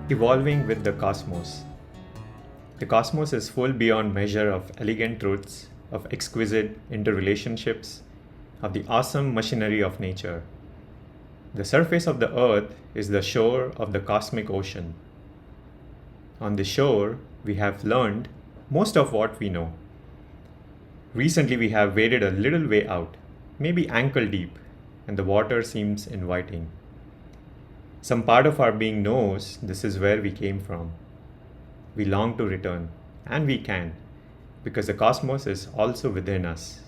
Evolving with the cosmos. The cosmos is full beyond measure of elegant truths, of exquisite interrelationships, of the awesome machinery of nature. The surface of the earth is the shore of the cosmic ocean. On the shore, we have learned most of what we know. Recently, we have waded a little way out, maybe ankle deep, and the water seems inviting. Some part of our being knows this is where we came from. We long to return, and we can, because the cosmos is also within us.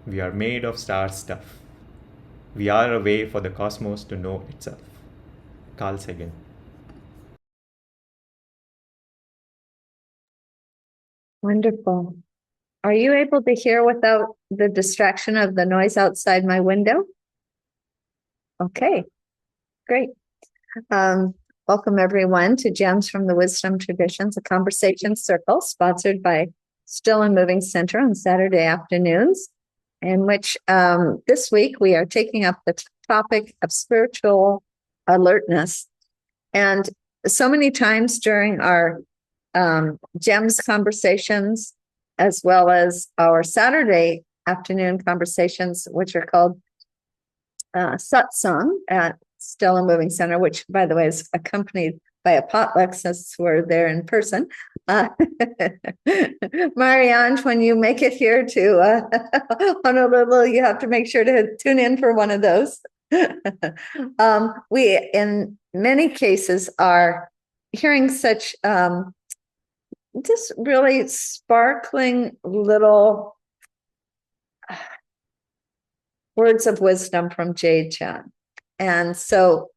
We are made of star stuff. We are a way for the cosmos to know itself. Carl Sagan. Wonderful. Are you able to hear without the distraction of the noise outside my window? Okay, great. Welcome everyone to Gems from the Wisdom Traditions, a conversation circle sponsored by Still and Moving Center on Saturday afternoons, in which this week we are taking up the topic of spiritual alertness. And so many times during our Gems conversations, as well as our Saturday afternoon conversations, which are called satsang at Still and Moving Center, which, by the way, is accompanied by a potluck since we're there in person. Marianne, when you make it here to Honolulu, you have to make sure to tune in for one of those. We, in many cases, are hearing such just really sparkling little words of wisdom from Jade Chan. And so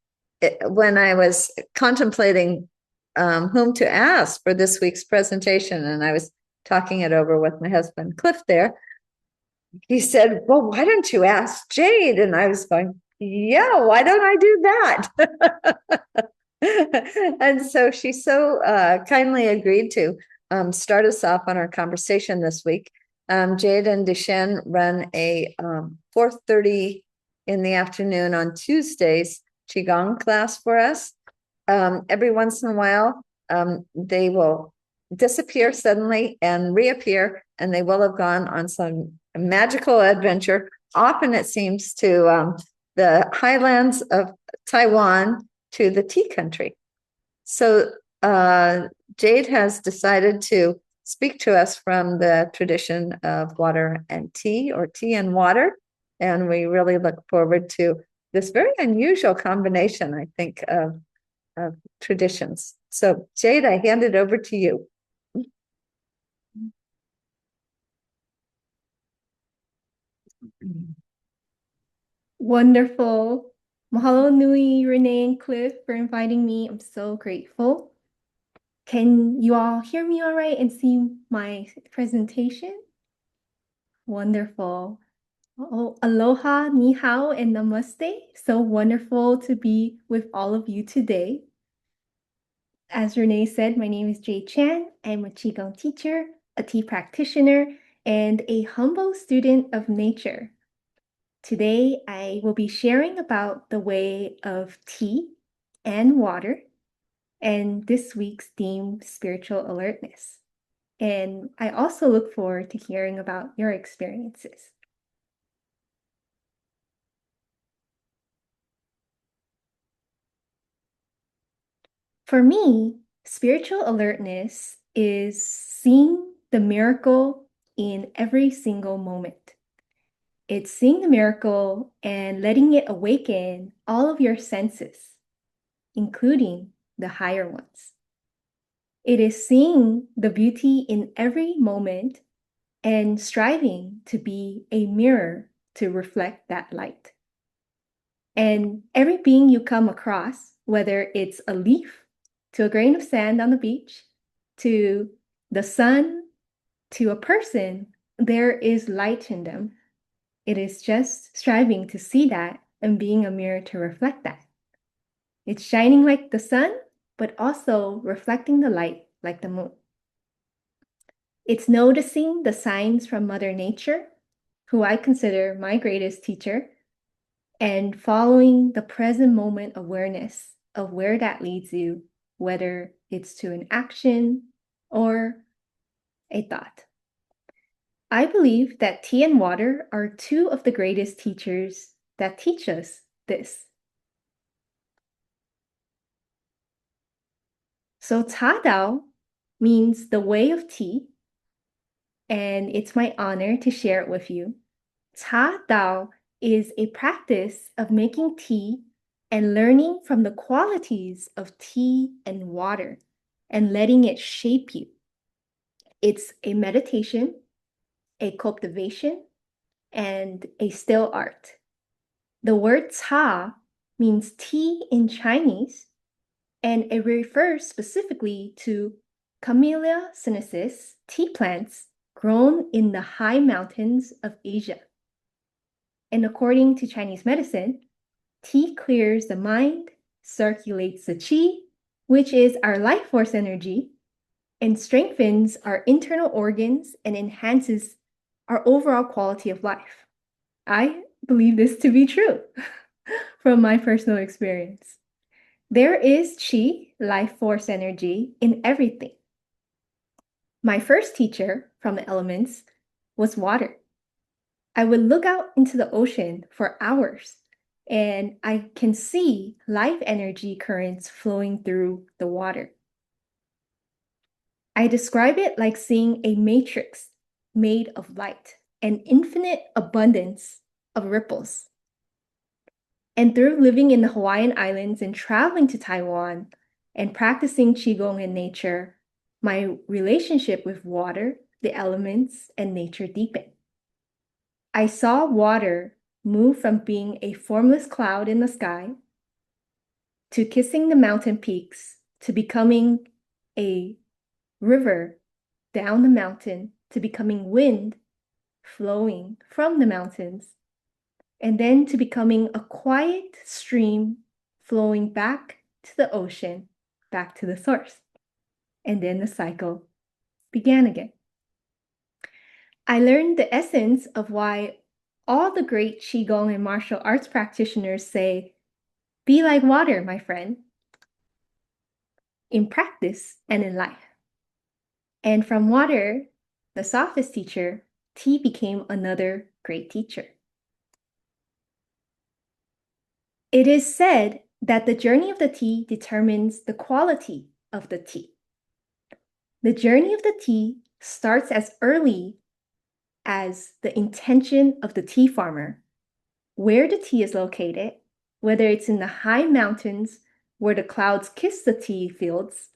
when I was contemplating whom to ask for this week's presentation, and I was talking it over with my husband, Cliff, there, he said, well, why don't you ask Jade? And I was going, yeah, why don't I do that? And so she so kindly agreed to start us off on our conversation this week. Jade and Deshen run a 4:30 in the afternoon on Tuesdays Qigong class for us. Every once in a while, they will disappear suddenly and reappear, and they will have gone on some magical adventure. Often it seems to the highlands of Taiwan to the tea country. So Jade has decided to speak to us from the tradition of water and tea, or tea and water. And we really look forward to this very unusual combination, I think, of traditions. So Jade, I hand it over to you. Wonderful. Mahalo nui, Renee and Cliff, for inviting me. I'm so grateful. Can you all hear me all right and see my presentation? Wonderful. Oh, aloha, ni hao, and namaste. So wonderful to be with all of you today. As Renee said, my name is Jay Chan. I'm a Qigong teacher, a tea practitioner, and a humble student of nature. Today, I will be sharing about the way of tea and water, and this week's theme, spiritual alertness. And I also look forward to hearing about your experiences. For me, spiritual alertness is seeing the miracle in every single moment. It's seeing the miracle and letting it awaken all of your senses, including the higher ones. It is seeing the beauty in every moment and striving to be a mirror to reflect that light. And every being you come across, whether it's a leaf to a grain of sand on the beach, to the sun, to a person, there is light in them. It is just striving to see that and being a mirror to reflect that. It's shining like the sun, but also reflecting the light like the moon. It's noticing the signs from Mother Nature, who I consider my greatest teacher, and following the present moment awareness of where that leads you whether it's to an action or a thought. I believe that tea and water are two of the greatest teachers that teach us this. So Ta means the way of tea, and it's my honor to share it with you. Ta is a practice of making tea and learning from the qualities of tea and water and letting it shape you. It's a meditation, a cultivation, and a still art. The word Ta means tea in Chinese, and it refers specifically to Camellia sinensis tea plants grown in the high mountains of Asia. And according to Chinese medicine, tea clears the mind, circulates the qi, which is our life force energy, and strengthens our internal organs and enhances our overall quality of life. I believe this to be true from my personal experience. There is qi, life force energy, in everything. My first teacher from the elements was water. I would look out into the ocean for hours, and I can see life energy currents flowing through the water. I describe it like seeing a matrix made of light, an infinite abundance of ripples. And through living in the Hawaiian Islands and traveling to Taiwan and practicing Qigong in nature, my relationship with water, the elements, and nature deepened. I saw water move from being a formless cloud in the sky to kissing the mountain peaks to becoming a river down the mountain to becoming wind flowing from the mountains, and then to becoming a quiet stream flowing back to the ocean, back to the source. And then the cycle began again. I learned the essence of why all the great Qigong and martial arts practitioners say, be like water, my friend, in practice and in life. And from water, the sophist teacher, tea became another great teacher. It is said that the journey of the tea determines the quality of the tea. The journey of the tea starts as early as the intention of the tea farmer, where the tea is located, whether it's in the high mountains where the clouds kiss the tea fields,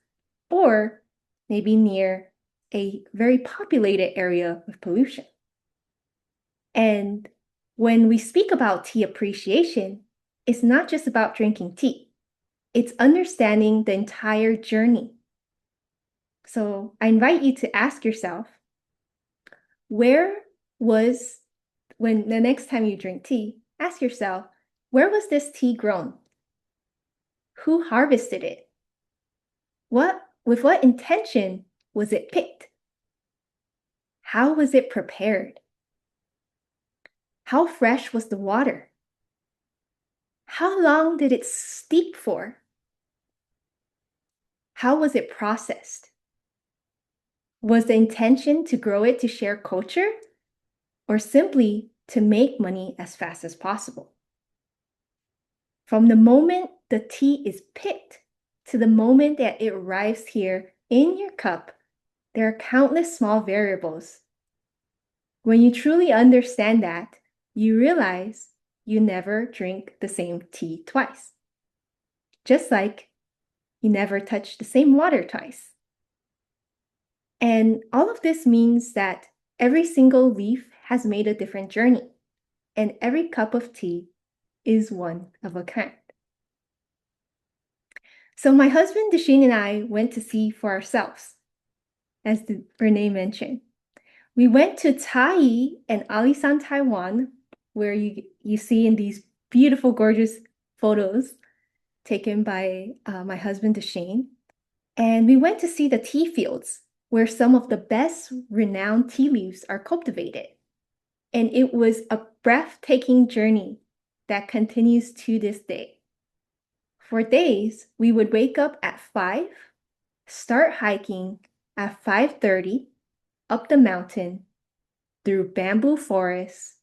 or maybe near a very populated area with pollution. And when we speak about tea appreciation, it's not just about drinking tea. It's understanding the entire journey. So I invite you to ask yourself, when the next time you drink tea, ask yourself, where was this tea grown? Who harvested it? With what intention was it picked? How was it prepared? How fresh was the water? How long did it steep for? How was it processed? Was the intention to grow it to share culture, or simply to make money as fast as possible? From the moment the tea is picked to the moment that it arrives here in your cup, there are countless small variables. When you truly understand that, you realize you never drink the same tea twice. Just like you never touch the same water twice. And all of this means that every single leaf has made a different journey, and every cup of tea is one of a kind. So my husband Dasheen and I went to see for ourselves, as Renée mentioned. We went to Tai and Alishan, Taiwan, where you see in these beautiful, gorgeous photos taken by my husband Dasheen. And we went to see the tea fields where some of the best renowned tea leaves are cultivated. And it was a breathtaking journey that continues to this day. For days, we would wake up at 5, start hiking at 5:30 up the mountain through bamboo forests,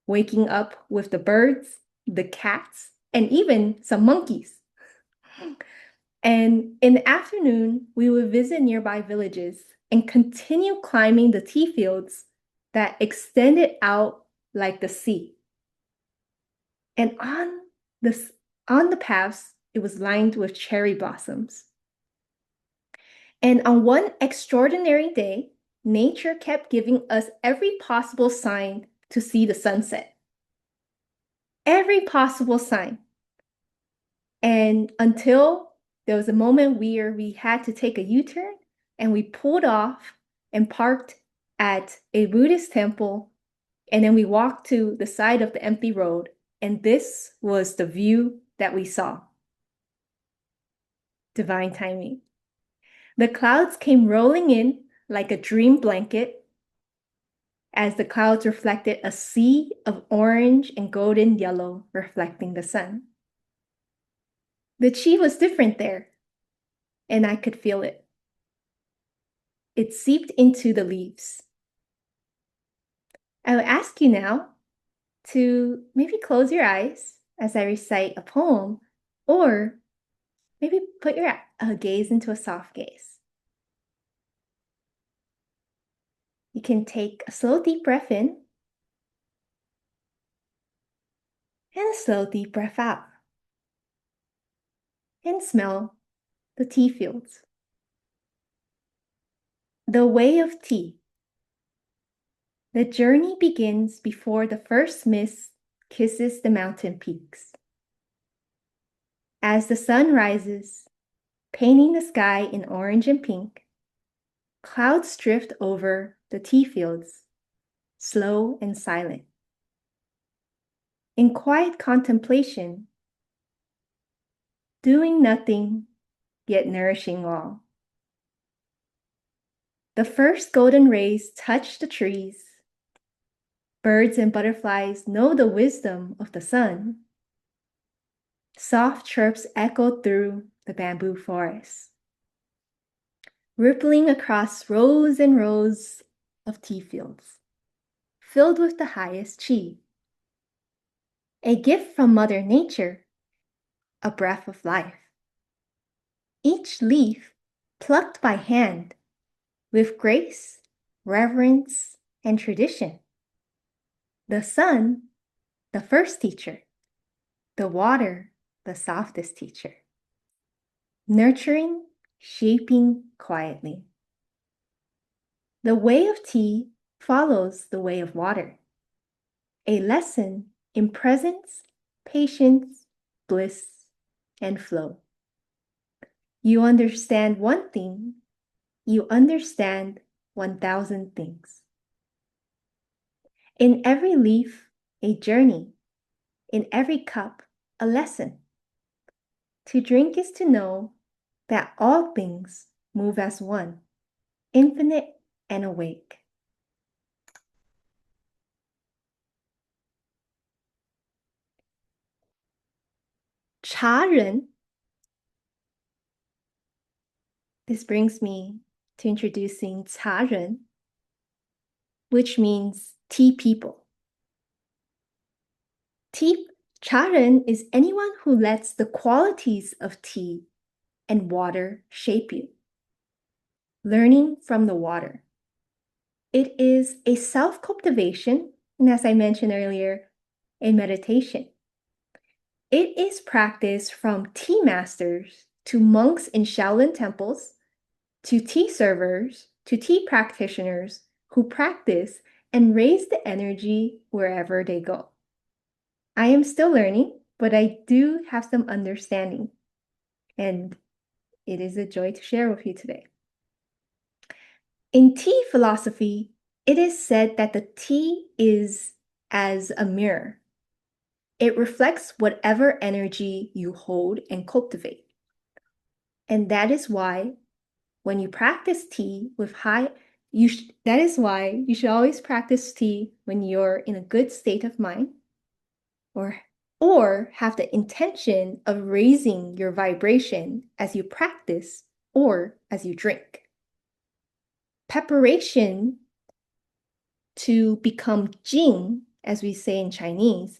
waking up with the birds, the cats, and even some monkeys. And in the afternoon, we would visit nearby villages and continue climbing the tea fields that extended out like the sea. And on the paths, it was lined with cherry blossoms. And on one extraordinary day, nature kept giving us every possible sign to see the sunset. Every possible sign. And until there was a moment where we had to take a U-turn and we pulled off and parked at a Buddhist temple. And then we walked to the side of the empty road. And this was the view that we saw. Divine timing. The clouds came rolling in like a dream blanket as the clouds reflected a sea of orange and golden yellow reflecting the sun. The chi was different there, and I could feel it. It seeped into the leaves. I will ask you now to maybe close your eyes as I recite a poem, or maybe put your gaze into a soft gaze. You can take a slow, deep breath in and a slow, deep breath out. And smell the tea fields. The way of tea. The journey begins before the first mist kisses the mountain peaks. As the sun rises, painting the sky in orange and pink, clouds drift over the tea fields, slow and silent. In quiet contemplation, doing nothing, yet nourishing all. The first golden rays touch the trees. Birds and butterflies know the wisdom of the sun. Soft chirps echo through the bamboo forest, rippling across rows and rows of tea fields, filled with the highest chi. A gift from Mother Nature, a breath of life. Each leaf plucked by hand, with grace, reverence, and tradition. The sun, the first teacher. The water, the softest teacher. Nurturing, shaping quietly. The way of tea follows the way of water. A lesson in presence, patience, bliss, and flow. You understand one thing, you understand 1,000 things. In every leaf, a journey. In every cup, a lesson. To drink is to know that all things move as one, infinite and awake. Cha Ren. This brings me to introducing Cha Ren, which means tea people. Cha Ren is anyone who lets the qualities of tea and water shape you. Learning from the water. It is a self-cultivation, and as I mentioned earlier, a meditation. It is practiced from tea masters to monks in Shaolin temples, to tea servers, to tea practitioners who practice and raise the energy wherever they go. I am still learning, but I do have some understanding, and it is a joy to share with you today. In tea philosophy, it is said that the tea is as a mirror. It reflects whatever energy you hold and cultivate. And that is why when you practice tea with that is why you should always practice tea when you're in a good state of mind or or have the intention of raising your vibration as you practice or as you drink. Preparation to become Jing, as we say in Chinese,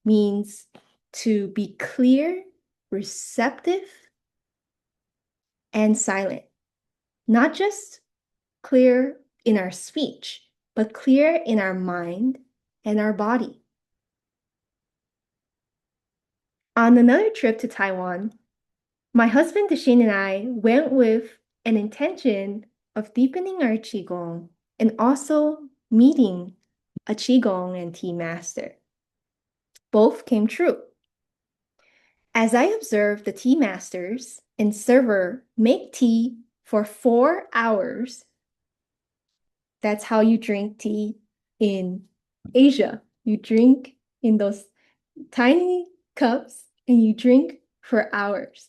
means to be clear, receptive, and silent. Not just clear in our speech, but clear in our mind and our body. On another trip to Taiwan, my husband Dashane and I went with an intention of deepening our Qigong and also meeting a Qigong and tea master. Both came true. As I observed the tea masters and server make tea for 4 hours, that's how you drink tea in Asia. You drink in those tiny cups and you drink for hours.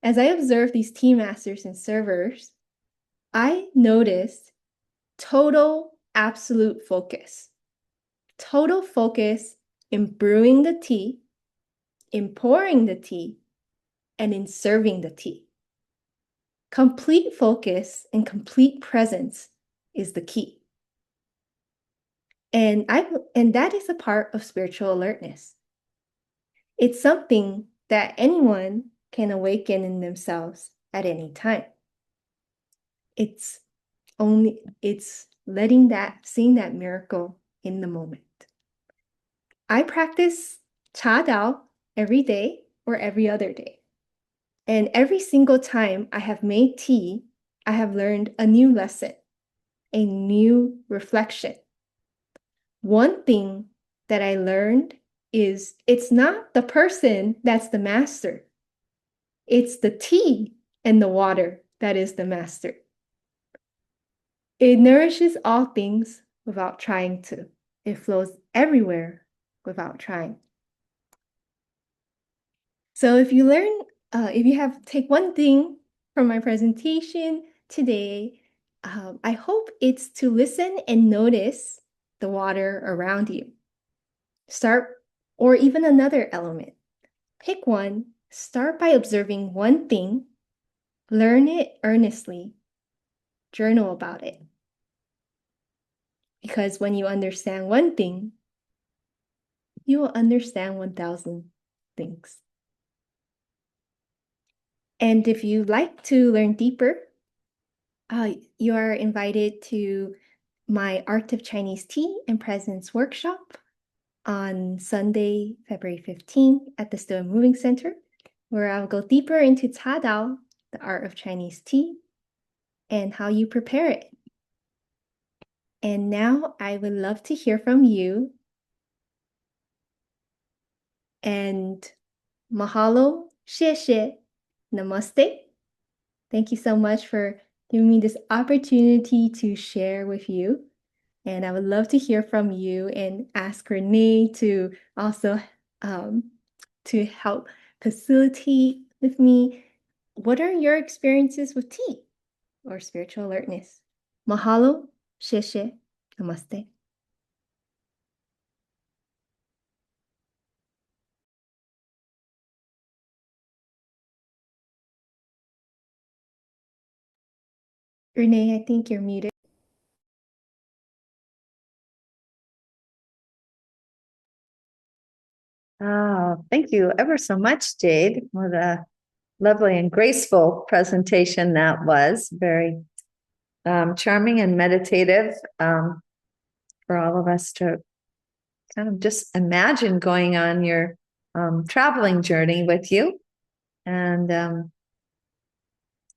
As I observed these tea masters and servers, I noticed total absolute focus. Total focus in brewing the tea, in pouring the tea, and in serving the tea. Complete focus and complete presence is the key. And that is a part of spiritual alertness. It's something that anyone can awaken in themselves at any time. It's seeing that miracle in the moment. I practice Cha Dao every day or every other day. And every single time I have made tea, I have learned a new lesson, a new reflection. One thing that I learned is it's not the person that's the master. It's the tea and the water that is the master. It nourishes all things without trying to. It flows everywhere without trying. So if you take one thing from my presentation today, I hope it's to listen and notice the water around you. Or even another element. Pick one, start by observing one thing, learn it earnestly, journal about it. Because when you understand one thing, you will understand 1,000 things. And if you like to learn deeper, you are invited to my Art of Chinese Tea and Presence workshop on Sunday, February 15th at the Still Moving Center, where I'll go deeper into Ca Dao, the art of Chinese tea, and how you prepare it. And now I would love to hear from you. And mahalo, 谢谢, namaste. Thank you so much for giving me this opportunity to share with you. And I would love to hear from you and ask Renee to also to help facilitate with me. What are your experiences with tea or spiritual alertness? Mahalo, 谢谢, namaste. Renee, I think you're muted. Oh, thank you ever so much, Jade. What a lovely and graceful presentation that was. Very charming and meditative for all of us to kind of just imagine going on your traveling journey with you. And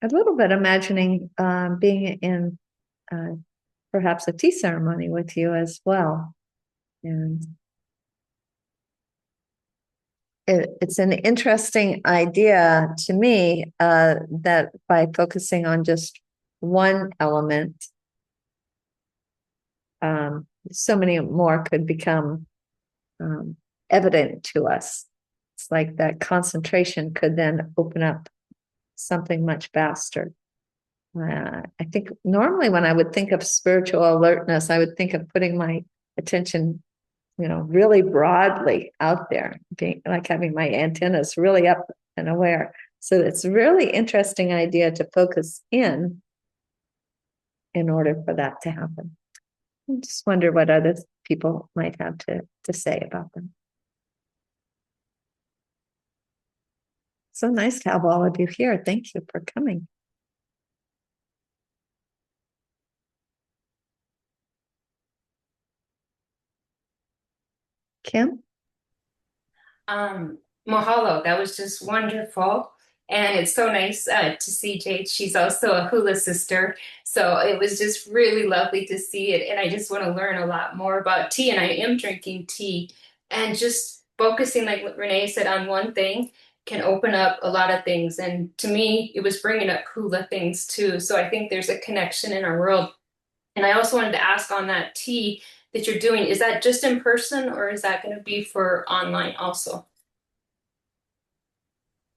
a little bit imagining being in perhaps a tea ceremony with you as well. And it's an interesting idea to me that by focusing on just one element, so many more could become evident to us. It's like that concentration could then open up something much vaster. I think normally when I would think of spiritual alertness, I would think of putting my attention really broadly out there, being like having my antennas really up and aware. So it's a really interesting idea to focus in order for that to happen. I just wonder what other people might have to say about them. So nice to have all of you here. Thank you for coming. Kim? Mahalo, that was just wonderful. And it's so nice to see Jade. She's also a hula sister. So it was just really lovely to see it. And I just want to learn a lot more about tea. And I am drinking tea. And just focusing, like what Renee said, on one thing can open up a lot of things. And to me, it was bringing up hula things too. So I think there's a connection in our world. And I also wanted to ask on that tea that you're doing, is that just in person or is that going to be for online also?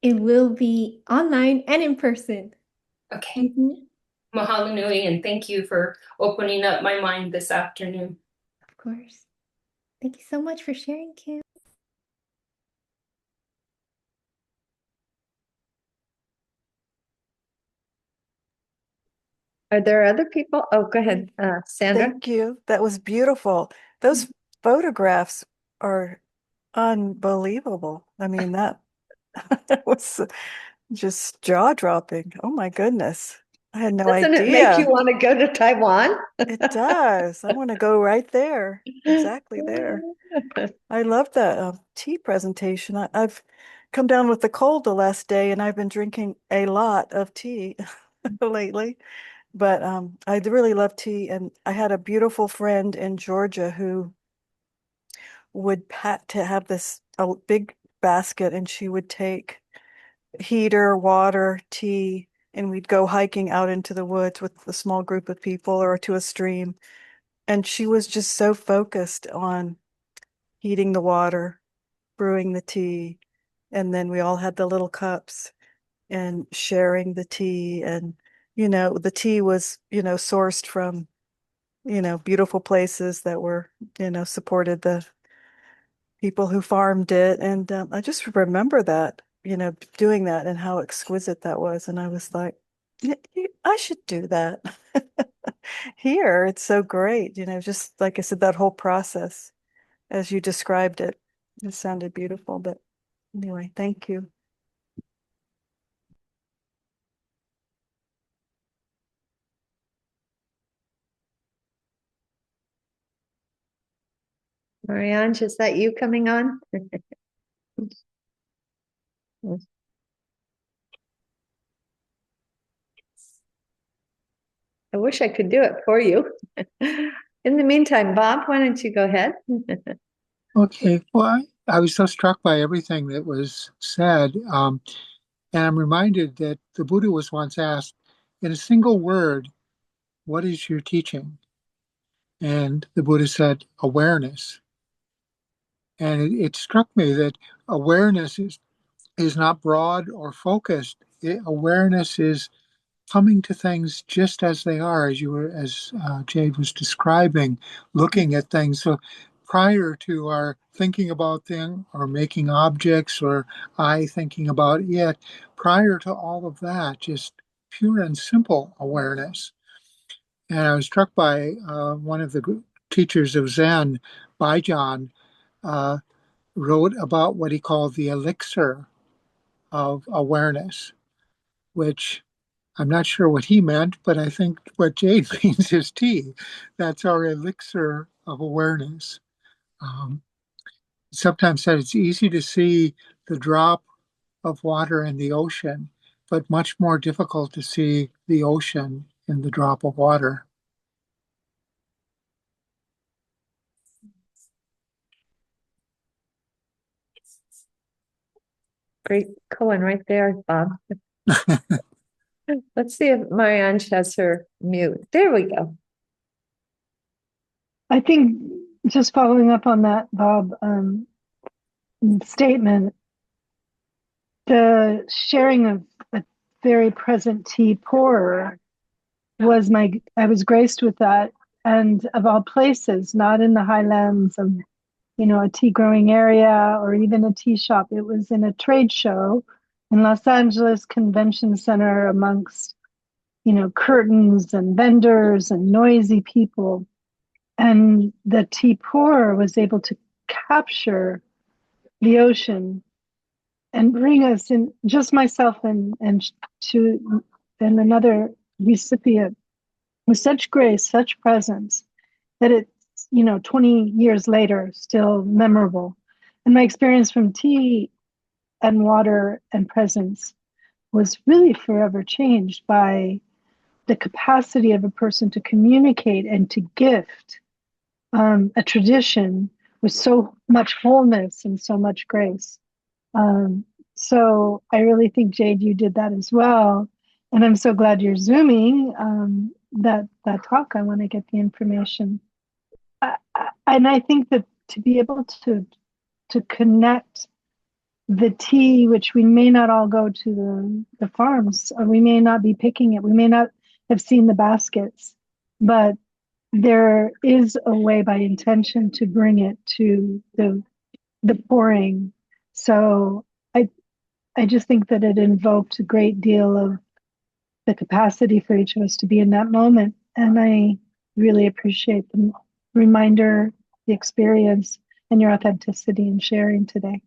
It will be online and in person. Okay. Mhm. Mahalo nui, and thank you for opening up my mind this afternoon. Of course. Thank you so much for sharing, Kim. Are there other people? Oh, go ahead, Sandra. Thank you. That was beautiful. Those photographs are unbelievable. I mean, that was just jaw-dropping. Oh my goodness. I had no Doesn't it make you idea. want to go to Taiwan? It does. I want to go right there, exactly there. I love that tea presentation. I've come down with the cold the last day, and I've been drinking a lot of tea lately. But I really love tea, and I had a beautiful friend in Georgia who would to have a big basket, and she would take heater, water, tea, and we'd go hiking out into the woods with a small group of people or to a stream. And she was just so focused on heating the water, brewing the tea, and then we all had the little cups and sharing the tea. And, the tea was, sourced from, beautiful places that were, supported the people who farmed it. And I just remember that, doing that and how exquisite that was. And I was like, I should do that here. It's so great. Just like I said, that whole process as you described it, it sounded beautiful. But anyway, thank you. Marianne, is that you coming on? I wish I could do it for you. In the meantime, Bob, why don't you go ahead? Okay, well, I was so struck by everything that was said. And I'm reminded that the Buddha was once asked, in a single word, what is your teaching? And the Buddha said, awareness. And it struck me that awareness is not broad or focused. Awareness is coming to things just as they are, as Jade was describing, looking at things. So prior to our thinking about them or making objects or I thinking about it, prior to all of that, just pure and simple awareness. And I was struck by one of the teachers of Zen, Baijan, uh, wrote about what he called the elixir of awareness, which I'm not sure what he meant, but I think what Jade means is tea. That's our elixir of awareness. Um, Sometimes said it's easy to see the drop of water in the ocean, but much more difficult to see the ocean in the drop of water. Great Cohen right there, Bob. Let's see if Marianne has her mute. There we go. I think just following up on that, Bob, statement, the sharing of a very present tea pourer I was graced with that. And of all places, not in the highlands of a tea growing area or even a tea shop. It was in a trade show in Los Angeles Convention Center amongst, curtains and vendors and noisy people. And the tea pourer was able to capture the ocean and bring us in, just myself and another recipient, with such grace, such presence, that it's 20 years later still memorable. And my experience from tea and water and presence was really forever changed by the capacity of a person to communicate and to gift a tradition with so much wholeness and so much grace. So I really think, Jade, you did that as well. And I'm so glad you're Zooming that talk. I want to get the information. And I think that to be able to connect the tea, which we may not all go to the farms, or we may not be picking it, we may not have seen the baskets, but there is a way by intention to bring it to the pouring. So I just think that it invoked a great deal of the capacity for each of us to be in that moment. And I really appreciate the reminder, the experience, and your authenticity in sharing today.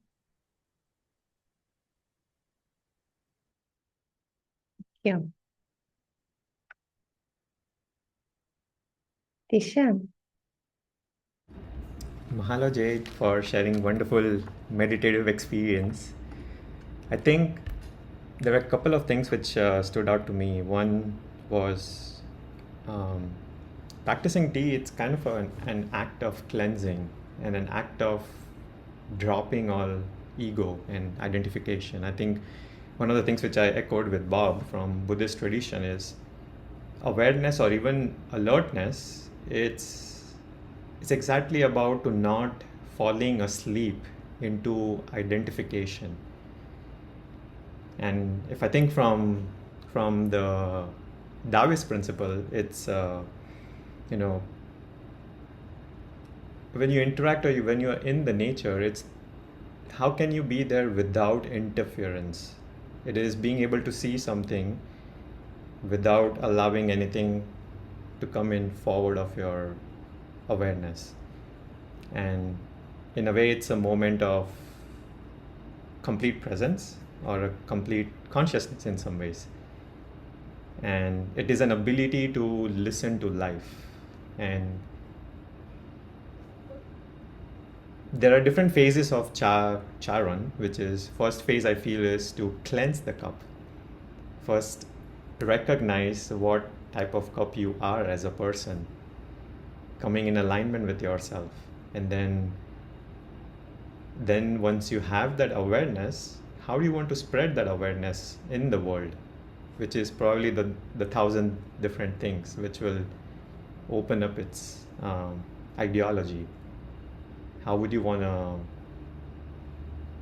Yeah. Dishan. Mahalo Jade for sharing wonderful meditative experience. I think there were a couple of things which stood out to me. One was practicing tea. It's kind of an act of cleansing and an act of dropping all ego and identification. I think one of the things which I echoed with Bob from Buddhist tradition is awareness or even alertness. It's exactly about to not falling asleep into identification. And if I think from the Taoist principle, it's when you interact or when you are in the nature, it's how can you be there without interference? It is being able to see something without allowing anything to come in forward of your awareness. And in a way, it's a moment of complete presence or a complete consciousness in some ways. And it is an ability to listen to life. And there are different phases of charan, which is first phase I feel is to cleanse the cup. First, recognize what type of cup you are as a person, coming in alignment with yourself. And then once you have that awareness, how do you want to spread that awareness in the world, which is probably the 1,000 different things which will open up its ideology. How would you want to...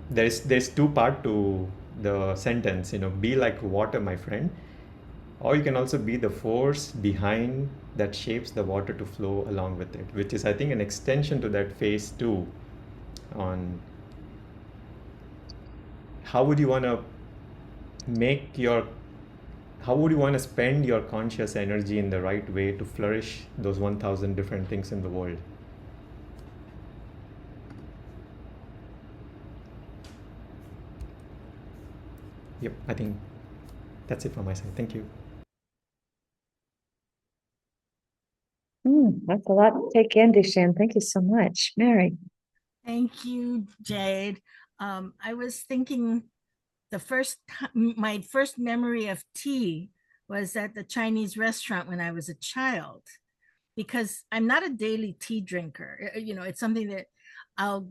There's two parts to the sentence, be like water, my friend. Or you can also be the force behind that shapes the water to flow along with it, which is, I think, an extension to that phase 2 on how would you want to spend your conscious energy in the right way to flourish those 1,000 different things in the world. Yep, I think that's it from my side. Thank you. That's a lot to take in, Dishan. Thank you so much. Mary. Thank you, Jade. I was thinking my first memory of tea was at the Chinese restaurant when I was a child, because I'm not a daily tea drinker. It's something that I'll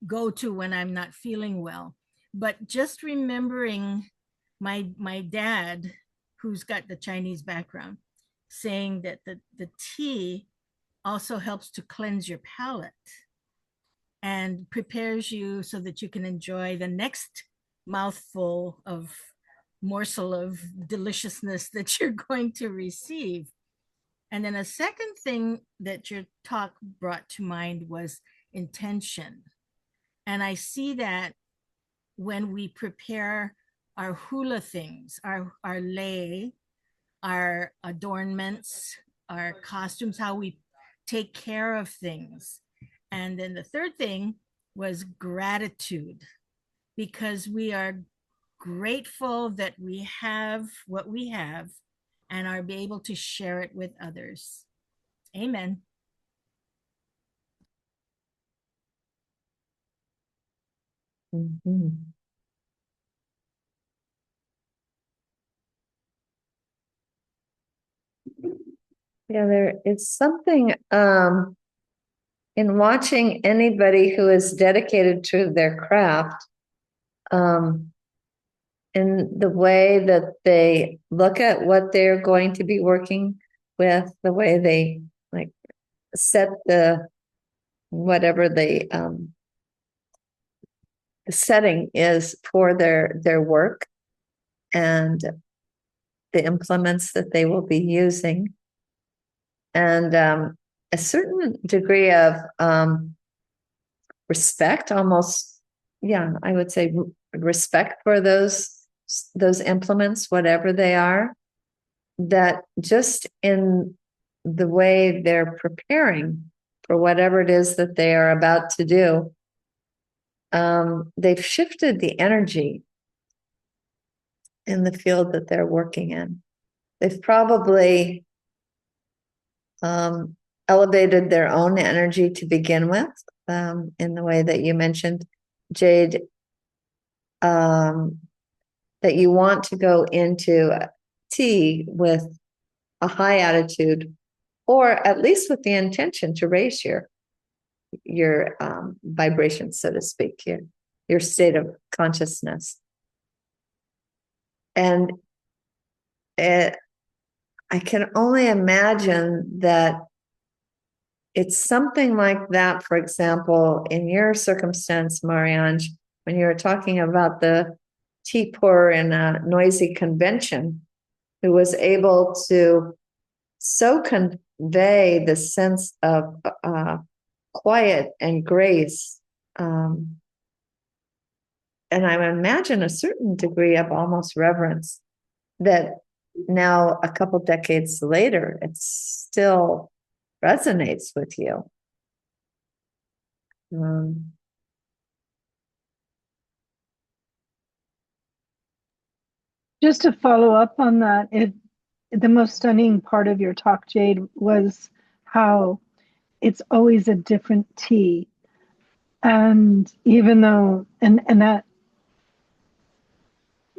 go to when I'm not feeling well. But just remembering my dad, who's got the Chinese background, saying that the tea also helps to cleanse your palate and prepares you so that you can enjoy the next mouthful of morsel of deliciousness that you're going to receive. And then a second thing that your talk brought to mind was intention. And I see that when we prepare our hula things, our lei, our adornments, our costumes, how we take care of things. And then the third thing was gratitude, because we are grateful that we have what we have and are able to share it with others. Amen. Mm-hmm. Yeah, there is something in watching anybody who is dedicated to their craft, in the way that they look at what they're going to be working with, the way they like set whatever the setting is for their work, and the implements that they will be using, and a certain degree of respect, almost, yeah, I would say respect for those implements, whatever they are, that just in the way they're preparing for whatever it is that they are about to do, they've shifted the energy in the field that they're working in. They've probably elevated their own energy to begin with, in the way that you mentioned, Jade, that you want to go into tea with a high attitude, or at least with the intention to raise your vibration, so to speak, your state of consciousness. And I can only imagine that it's something like that, for example, in your circumstance, Marianne, when you were talking about the tea pourer in a noisy convention, who was able to so convey the sense of quiet and grace, and I imagine a certain degree of almost reverence, that now a couple decades later it still resonates with you. Just to follow up on that, the most stunning part of your talk, Jade, was how it's always a different tea. And even though, and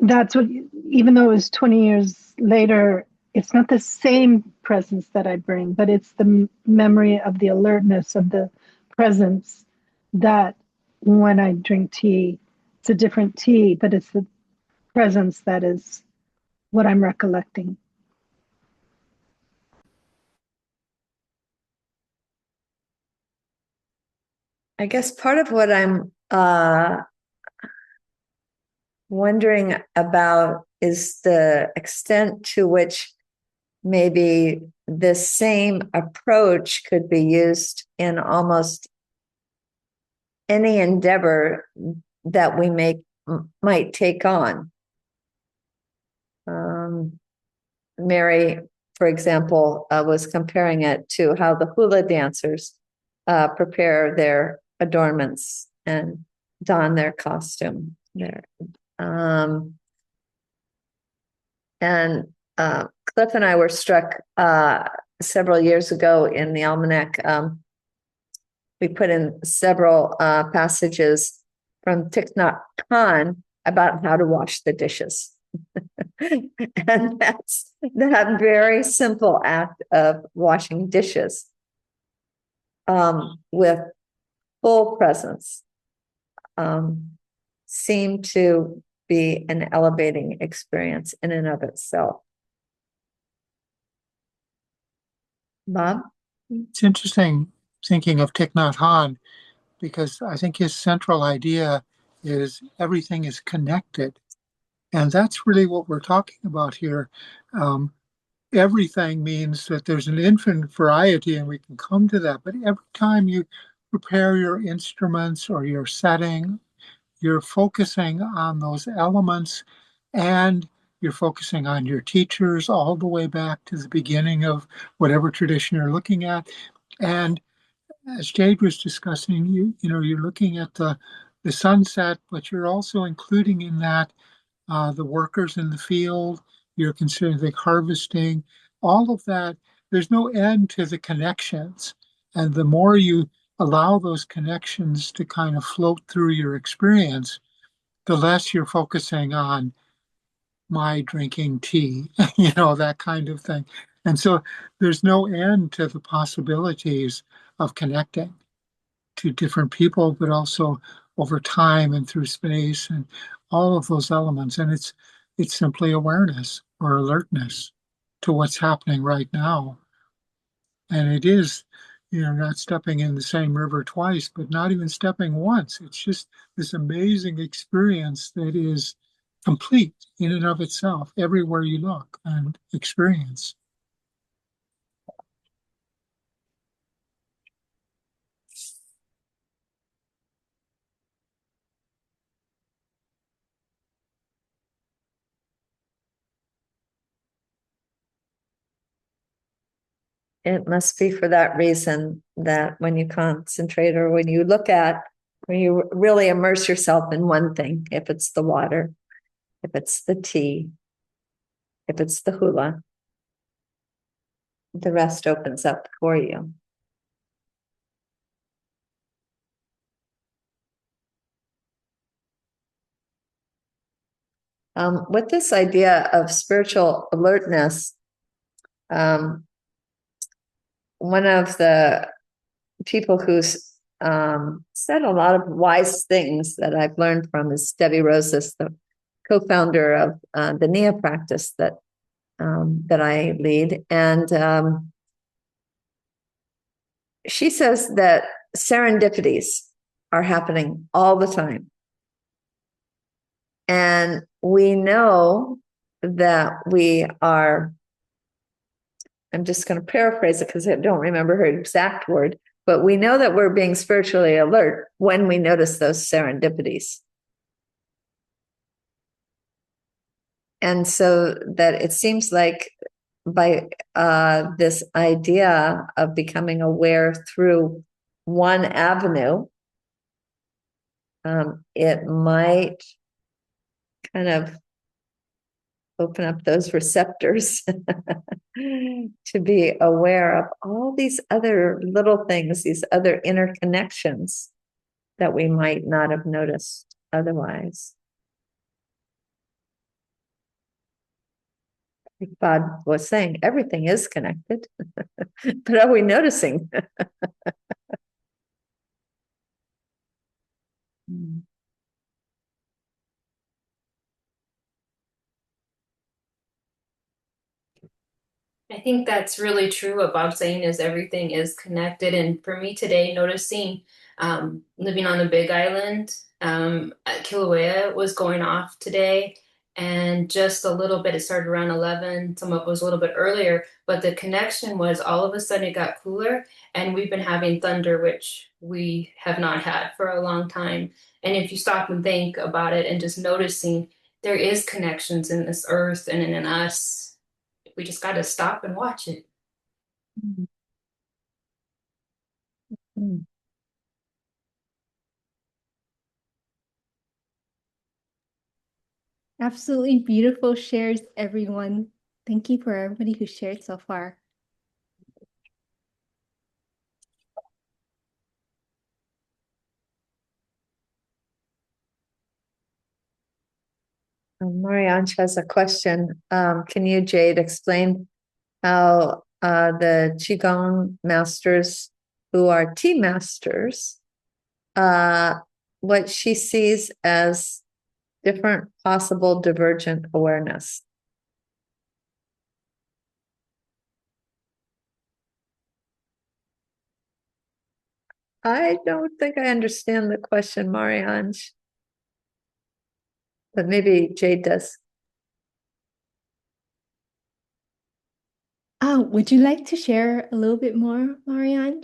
that's what, even though it was 20 years later, it's not the same presence that I bring, but it's the memory of the alertness of the presence, that when I drink tea, it's a different tea, but it's the presence that is what I'm recollecting. I guess part of what I'm wondering about is the extent to which maybe the same approach could be used in almost any endeavor that we might take on. Mary, for example, was comparing it to how the hula dancers prepare their adornments and don their costume there. And Cliff and I were struck several years ago in the almanac. We put in several passages from Thich Nhat Hanh about how to wash the dishes. And that's that very simple act of washing dishes with full presence seemed to be an elevating experience in and of itself. Bob? It's interesting thinking of Thich Nhat Hanh, because I think his central idea is everything is connected. And that's really what we're talking about here. Everything means that there's an infinite variety, and we can come to that. But every time you prepare your instruments or your setting, you're focusing on those elements, and you're focusing on your teachers all the way back to the beginning of whatever tradition you're looking at. And as Jade was discussing, you're looking at the sunset, but you're also including in that the workers in the field. You're considering the harvesting, all of that. There's no end to the connections. And the more you allow those connections to kind of float through your experience, the less you're focusing on my drinking tea, that kind of thing. And so there's no end to the possibilities of connecting to different people, but also over time and through space and all of those elements. And it's simply awareness or alertness to what's happening right now. And it is, not stepping in the same river twice, but not even stepping once. It's just this amazing experience that is complete in and of itself, everywhere you look and experience. It must be for that reason that when you concentrate or when you look at, when you really immerse yourself in one thing, if it's the water, if it's the tea, if it's the hula, the rest opens up for you. With this idea of spiritual alertness, one of the people who's said a lot of wise things that I've learned from is Debbie Rosas, the co-founder of the Nia practice that I lead. And she says that serendipities are happening all the time. And we know that we are, I'm just going to paraphrase it because I don't remember her exact word, but we know that we're being spiritually alert when we notice those serendipities. And so that it seems like by this idea of becoming aware through one avenue, it might kind of open up those receptors to be aware of all these other little things, these other interconnections that we might not have noticed otherwise. Like Bob was saying, everything is connected, but are we noticing? I think that's really true. What Bob's saying is everything is connected. And for me today, noticing living on the Big Island, Kilauea was going off today, and just a little bit. It started around 11. Some of it was a little bit earlier, but the connection was all of a sudden it got cooler, and we've been having thunder, which we have not had for a long time. And if you stop and think about it and just noticing, there is connections in this earth and in us. We just got to stop and watch it. Absolutely beautiful shares, everyone. Thank you for everybody who shared so far. Marianne has a question. Can you, Jade, explain how the Qigong masters who are tea masters, what she sees as different possible divergent awareness? I don't think I understand the question, Marianne, but maybe Jade does. Would you like to share a little bit more, Marianne?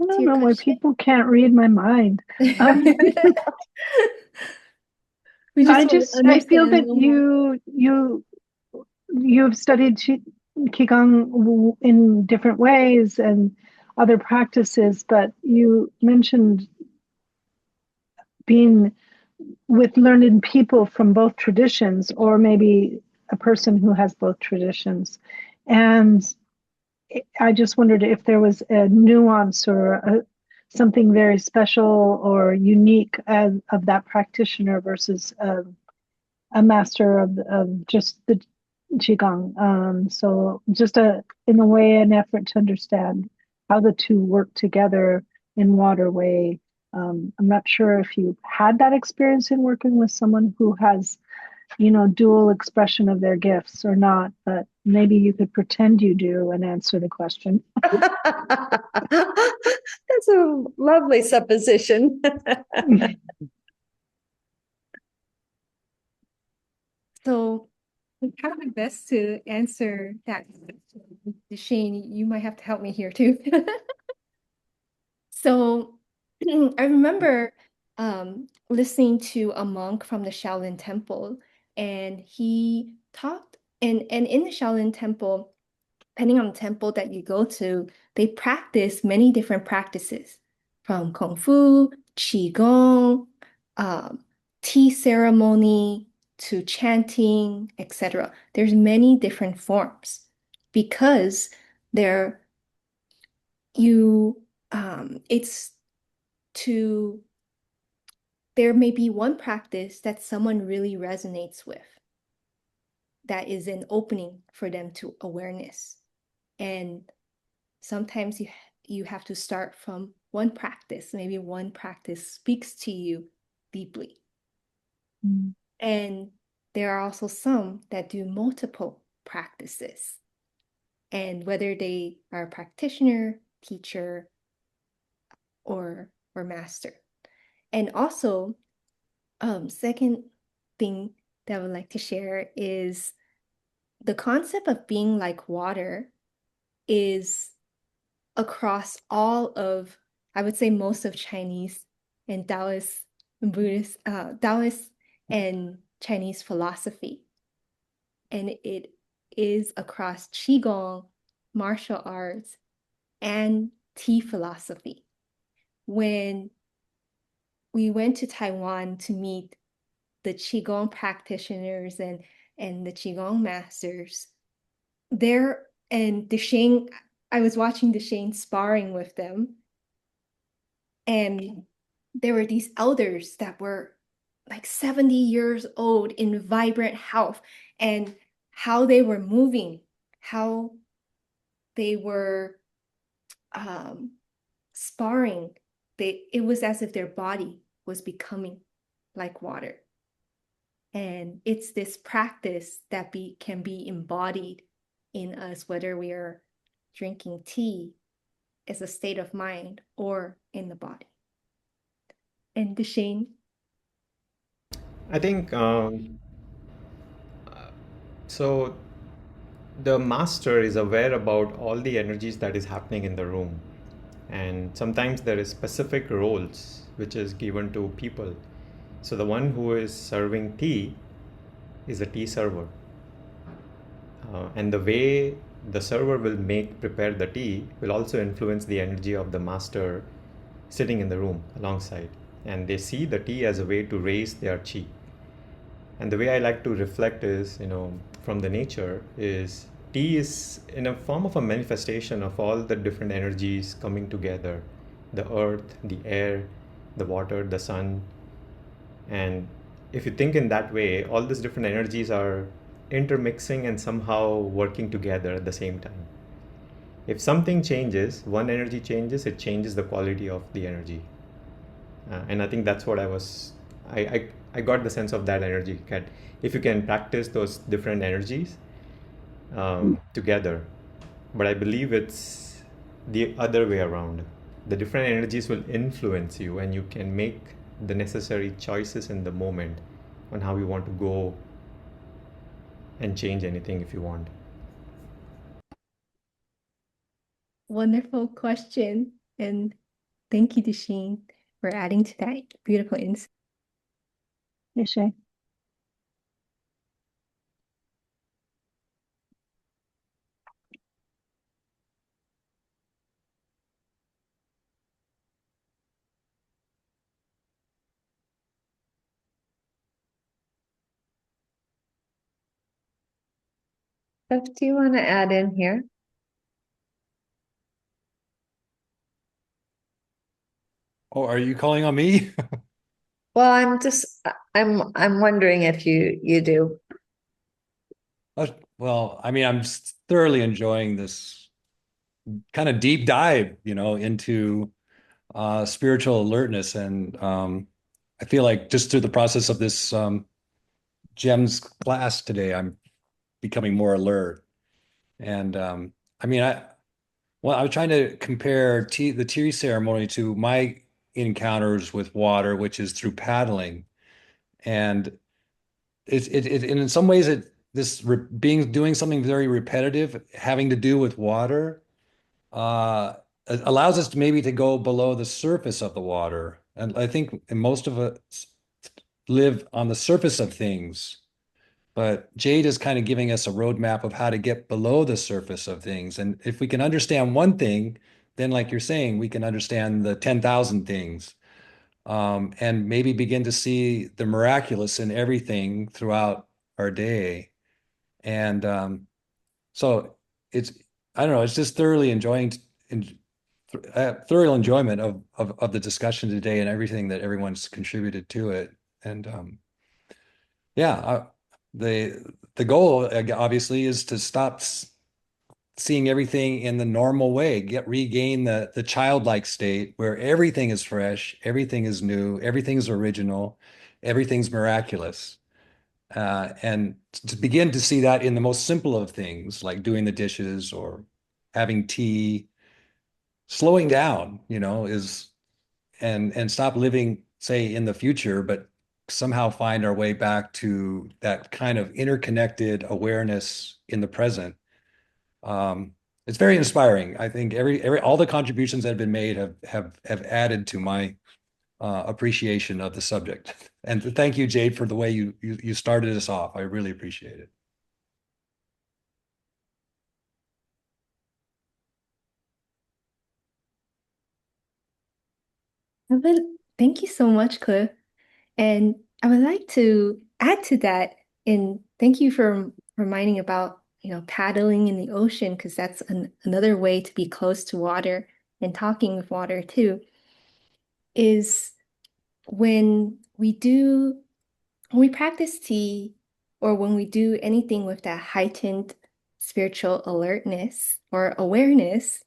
I to don't your know why question? people can't read my mind. Um, We just want to I feel understand a that little more. you've studied qigong in different ways and other practices, but you mentioned being with learned people from both traditions, or maybe a person who has both traditions. And I just wondered if there was a nuance or something very special or unique of that practitioner versus a master of just the qigong. So just in a way, an effort to understand how the two work together in water way. I'm not sure if you had that experience in working with someone who has, dual expression of their gifts or not, but maybe you could pretend you do and answer the question. That's a lovely supposition. So I try my best to answer that. Shane, you might have to help me here too. So I remember listening to a monk from the Shaolin Temple, and he talked, and in the Shaolin Temple, depending on the temple that you go to, they practice many different practices from Kung Fu, Qigong, um, tea ceremony to chanting, etc. There's many different forms because they're you it's to there may be one practice that someone really resonates with that is an opening for them to awareness. And sometimes you have to start from one practice. Maybe one practice speaks to you deeply. Mm. And there are also some that do multiple practices. And whether they are a practitioner, teacher, or master. And also, second thing that I would like to share is the concept of being like water is across all of, I would say, most of Chinese and Taoist and Buddhist, Taoist and Chinese philosophy. And it is across Qigong, martial arts, and tea philosophy. When we went to Taiwan to meet the Qigong practitioners and the Qigong masters, there and Deshane, I was watching Deshane sparring with them, and there were these elders that were like 70 years old in vibrant health, and how they were moving, how they were sparring, it was as if their body was becoming like water. And it's this practice that can be embodied in us, whether we are drinking tea as a state of mind or in the body. And Deshane? I think so. The master is aware about all the energies that is happening in the room, and sometimes there is specific roles which is given to people. So the one who is serving tea is a tea server, and the way the server will prepare the tea will also influence the energy of the master sitting in the room alongside, and they see the tea as a way to raise their chi. And the way I like to reflect is, from the nature, is tea is in a form of a manifestation of all the different energies coming together: the earth, the air, the water, the sun. And if you think in that way, all these different energies are intermixing and somehow working together at the same time. If something changes, one energy changes, it changes the quality of the energy. And I think that's what I got the sense of that energy. If you can practice those different energies together, but I believe it's the other way around. The different energies will influence you, and you can make the necessary choices in the moment on how you want to go and change anything if you want. Wonderful question. And Thank you, Dasheen, for adding to that beautiful insight. Yeshe. Steph, do you want to add in here? Oh, are you calling on me? Well, I'm wondering if you do. Well, I mean, I'm thoroughly enjoying this kind of deep dive, into spiritual alertness. And I feel like just through the process of this GEMS class today, I'm becoming more alert. And I mean, I was trying to compare the tea ceremony to my encounters with water, which is through paddling. And and in some ways doing something very repetitive, having to do with water, it allows us to maybe to go below the surface of the water. And I think most of us live on the surface of things, but Jade is kind of giving us a roadmap of how to get below the surface of things. And if we can understand one thing, then like you're saying, we can understand the 10,000 things, and maybe begin to see the miraculous in everything throughout our day. And so it's, I don't know, it's just thoroughly enjoying, thorough enjoyment of the discussion today and everything that everyone's contributed to it. And yeah, the goal obviously is to stop seeing everything in the normal way, regain the childlike state where everything is fresh, everything is new, everything's original, everything's miraculous. And to begin to see that in the most simple of things, like doing the dishes or having tea, slowing down, is and stop living, say, in the future, but somehow find our way back to that kind of interconnected awareness in the present. It's very inspiring. I think all the contributions that have been made have added to my appreciation of the subject. And thank you, Jade, for the way you started us off. I really appreciate it. Thank you so much, Cliff. And I would like to add to that, and thank you for reminding about, paddling in the ocean, because that's another way to be close to water and talking with water too, is when we practice tea, or when we do anything with that heightened spiritual alertness or awareness,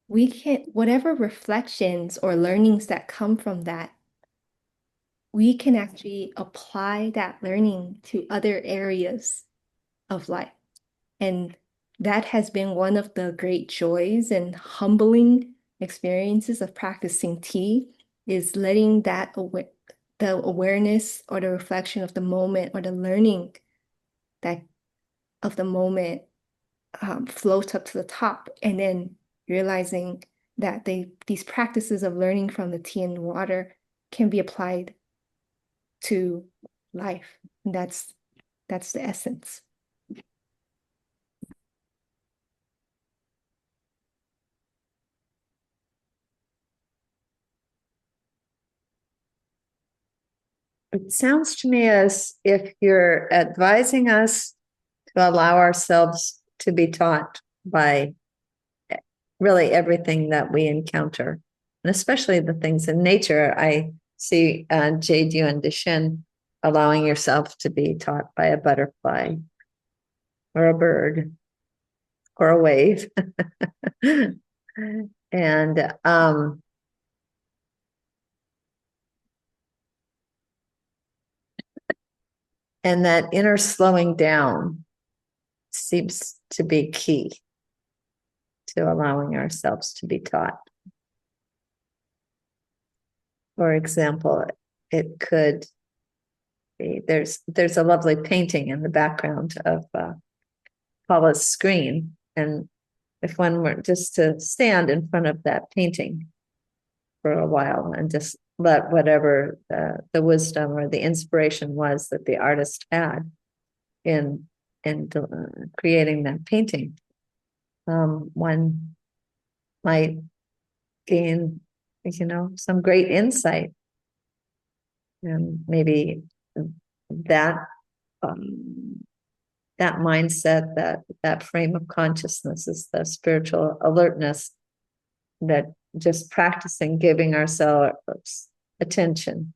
we can, whatever reflections or learnings that come from that, we can actually apply that learning to other areas of life. And that has been one of the great joys and humbling experiences of practicing tea, is letting the awareness or the reflection of the moment or the learning that of the moment float up to the top, and then realizing that these practices of learning from the tea and water can be applied to life. And that's the essence. It sounds to me as if you're advising us to allow ourselves to be taught by really everything that we encounter, and especially the things in nature. I see Jade, you and Deshin allowing yourself to be taught by a butterfly or a bird or a wave. And that inner slowing down seems to be key to allowing ourselves to be taught. For example, it could be, there's a lovely painting in the background of Paula's screen. And if one were just to stand in front of that painting for a while and just let whatever the wisdom or the inspiration was that the artist had in creating that painting. One might gain, some great insight, and maybe that that mindset, that frame of consciousness is the spiritual alertness, that just practicing giving ourselves attention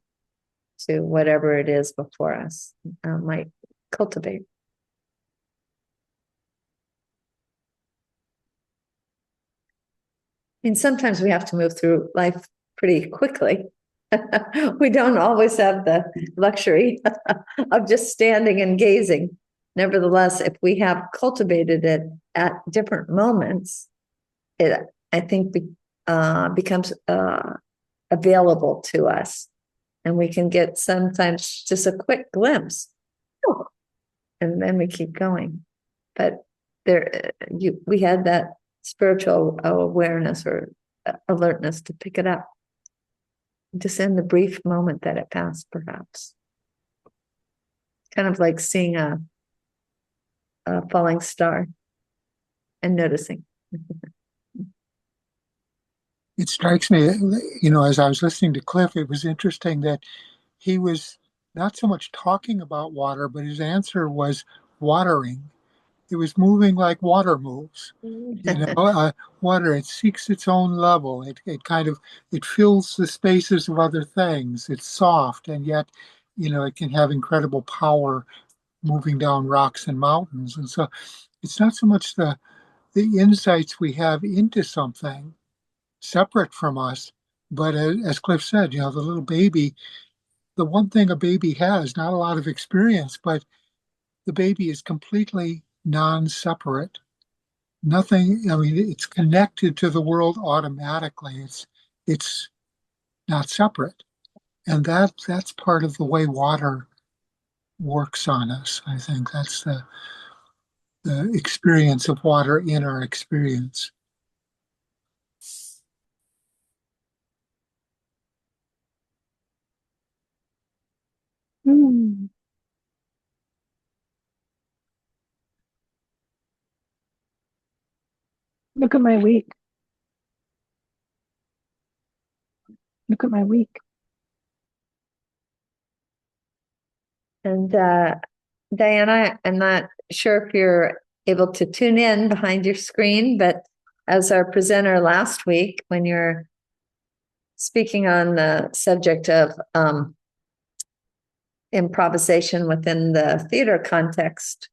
to whatever it is before us might cultivate. I mean, sometimes we have to move through life pretty quickly. We don't always have the luxury of just standing and gazing. Nevertheless, if we have cultivated it at different moments, it, I think, becomes available to us. And we can get sometimes just a quick glimpse. And then we keep going. But we had that spiritual awareness or alertness to pick it up, just in the brief moment that it passed, perhaps. Kind of like seeing a falling star and noticing. It strikes me, as I was listening to Cliff, it was interesting that he was not so much talking about water, but his answer was watering. It was moving like water moves. Water, it seeks its own level. It fills the spaces of other things. It's soft, and yet, it can have incredible power moving down rocks and mountains. And so it's not so much the insights we have into something separate from us, but as Cliff said, the little baby, the one thing a baby has, not a lot of experience, but the baby is completely non-separate. Nothing, it's connected to the world automatically. It's not separate. And that's part of the way water works on us. I think that's the experience of water in our experience. Hmm. Look at my week. Look at my week. And Diana, I'm not sure if you're able to tune in behind your screen, but as our presenter last week, when you're speaking on the subject of improvisation within the theater context,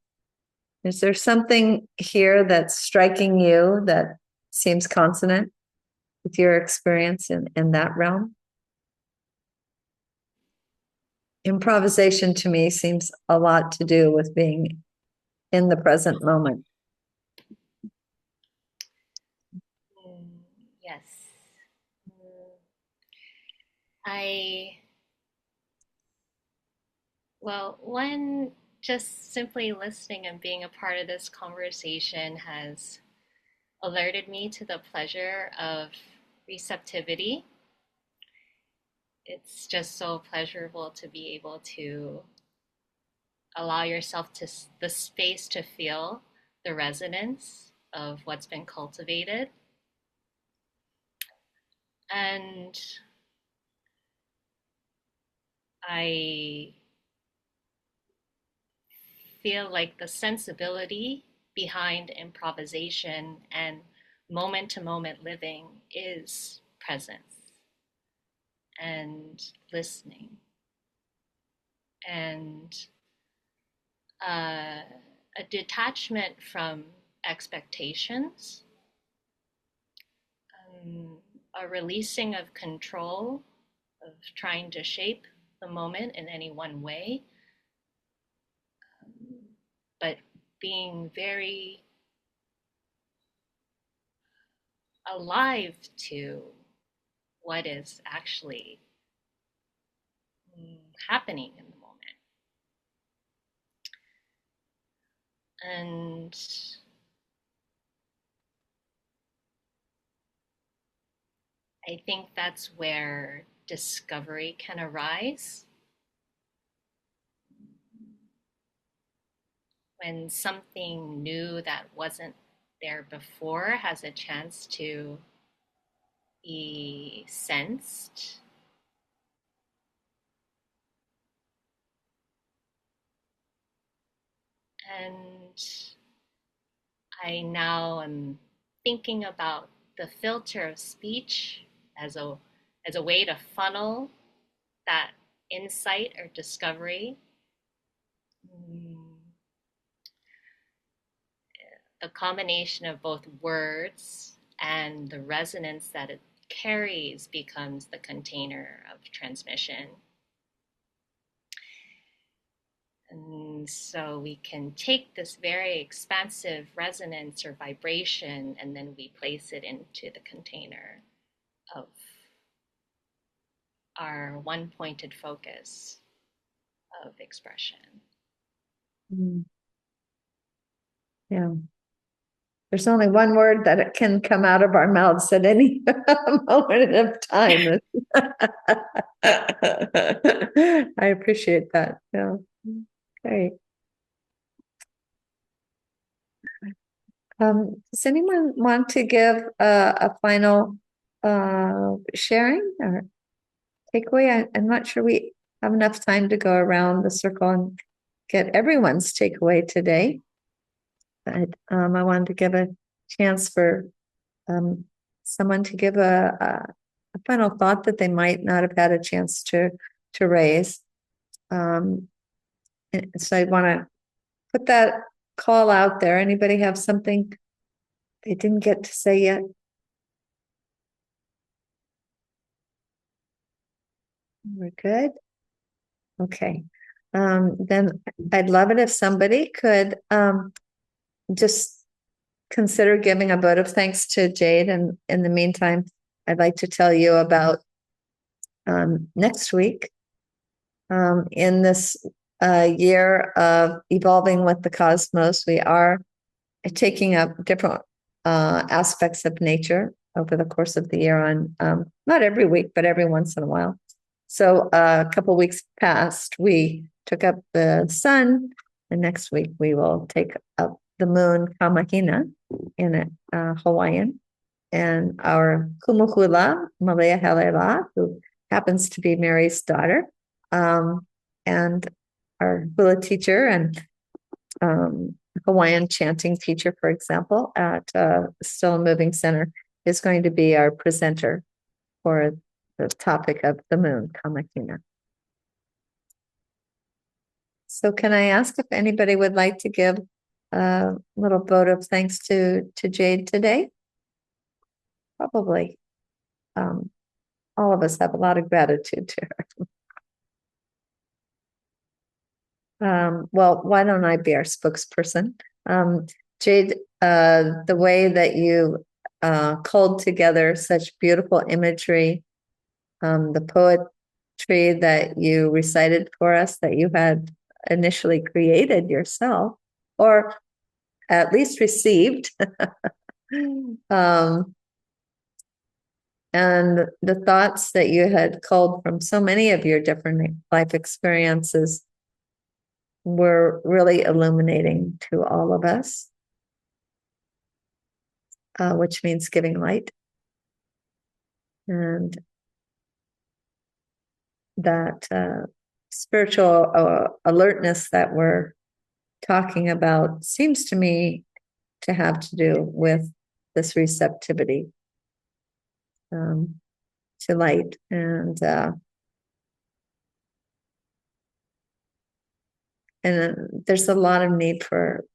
is there something here that's striking you that seems consonant with your experience in that realm? Improvisation to me seems a lot to do with being in the present moment. Yes. One, just simply listening and being a part of this conversation has alerted me to the pleasure of receptivity. It's just so pleasurable to be able to allow yourself the space to feel the resonance of what's been cultivated. And I feel like the sensibility behind improvisation and moment to moment living is presence and listening and a detachment from expectations, a releasing of control, of trying to shape the moment in any one way, but being very alive to what is actually happening in the moment. And I think that's where discovery can arise. When something new that wasn't there before has a chance to be sensed. And I now am thinking about the filter of speech as a way to funnel that insight or discovery. The combination of both words and the resonance that it carries becomes the container of transmission. And so we can take this very expansive resonance or vibration, and then we place it into the container of our one-pointed focus of expression. Yeah. There's only one word that it can come out of our mouths at any moment of time. I appreciate that. Yeah. Great. Does anyone want to give a final sharing or takeaway? I'm not sure we have enough time to go around the circle and get everyone's takeaway today. But I wanted to give a chance for someone to give a final thought that they might not have had a chance to raise. So I want to put that call out there. Anybody have something they didn't get to say yet? We're good. Okay. Then I'd love it if somebody could just consider giving a vote of thanks to Jade. And in the meantime, I'd like to tell you about next week. In this year of evolving with the cosmos, we are taking up different aspects of nature over the course of the year on not every week, but every once in a while. So a couple weeks past, we took up the sun, and next week we will take up the moon Kamahina in Hawaiian, and our kumuhula, Malea Helela, who happens to be Mary's daughter, and our hula teacher and Hawaiian chanting teacher, for example, at Still Moving Center, is going to be our presenter for the topic of the moon, Kamakina. So can I ask if anybody would like to give a little vote of thanks to Jade today? Probably. All of us have a lot of gratitude to her. Well, why don't I be our spokesperson? Jade, the way that you culled together such beautiful imagery, the poetry that you recited for us that you had initially created yourself, or at least received, and the thoughts that you had culled from so many of your different life experiences were really illuminating to all of us, which means giving light. And that spiritual alertness that we're talking about seems to me to have to do with this receptivity to light. And there's a lot of need for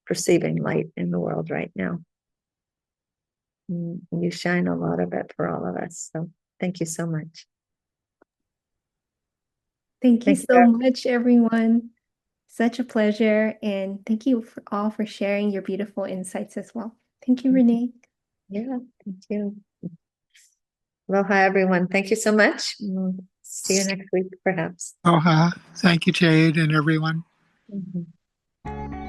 perceiving light in the world right now. And you shine a lot of it for all of us. So thank you so much. Thank you so much, everyone. Such a pleasure. And thank you all for sharing your beautiful insights as well. Thank you, Renee. Yeah, thank you. Aloha, everyone. Thank you so much. See you next week, perhaps. Aloha. Thank you, Jade, and everyone. Mm-hmm.